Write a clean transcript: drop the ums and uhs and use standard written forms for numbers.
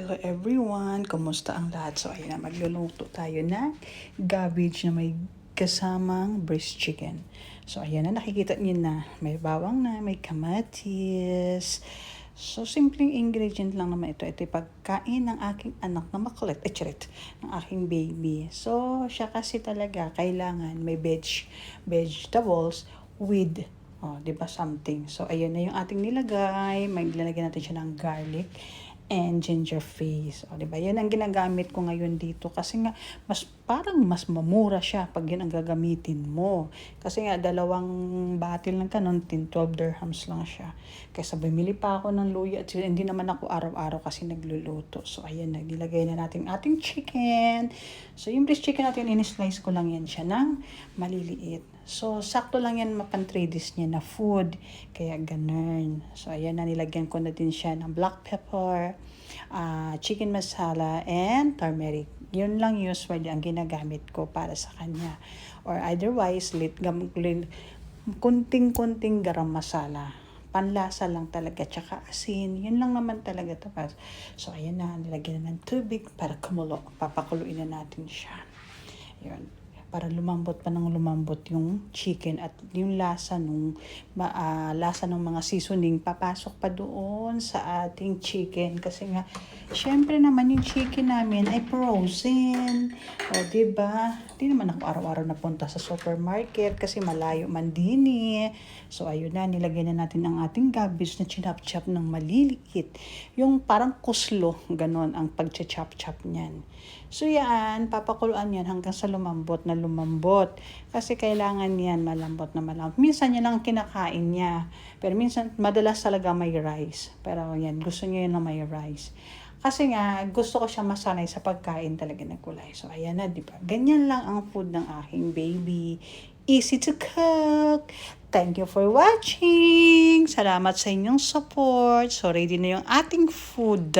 Hello everyone! Kumusta ang lahat? So ayun na, magluluto tayo na cabbage na may kasamang breast chicken. So ayan na, nakikita niyo na. May bawang na, may kamatis. So simpleng ingredient lang naman ito. Ito yung pagkain ng aking anak na makulit. Charit, ng aking baby. So siya kasi talaga kailangan may vegetables with di ba something. So ayun na yung ating nilagay. Maglalagyan natin siya ng garlic and ginger paste. O, diba? Yan ang ginagamit ko ngayon dito. Kasi nga, parang mas mamura siya pag yun ang gagamitin mo. Kasi nga, 2 batil lang kanon, 12 dirhams lang siya. Kaysa bumili pa ako ng luya at hindi naman ako araw-araw kasi nagluluto. So, ayan, nilagay na natin ating chicken. So, yung breast chicken natin, in-slice ko lang yan siya ng maliliit. So, sakto lang yan mapan 3 days niya na food. Kaya ganun. So, ayan na, nilagyan ko na din siya ng black pepper, chicken masala, and turmeric. Yun lang usually ang ginagamit ko para sa kanya. Or otherwise, kunting-kunting garam masala. Panlasa lang talaga, tsaka asin. Yun lang naman talaga tapos. So, ayan na, nilagyan na ng tubig para kumulo. Papakuluin na natin siya. Yun. Para lumambot pa ng lumambot yung chicken at yung lasa ng mga seasoning papasok pa doon sa ating chicken kasi nga syempre naman yung chicken namin ay frozen. O diba? Di naman ako araw-araw napunta sa supermarket kasi malayo man din eh. So ayun na, nilagay na natin ang ating cabbage na chinap-chop ng maliliit. Yung parang kuslo, ganon ang pag-chop-chop niyan. So yan, papakuluan yan hanggang sa lumambot na lumambot. Kasi kailangan yan malambot na malambot. Minsan yan ang kinakain niya. Pero minsan, madalas talaga may rice. Pero yan, gusto niya yun na may rice. Kasi nga, gusto ko siya masanay sa pagkain talaga ng kulay. So ayan na, di ba? Ganyan lang ang food ng aking baby. Easy to cook. Thank you for watching. Salamat sa inyong support. So ready na yung ating food.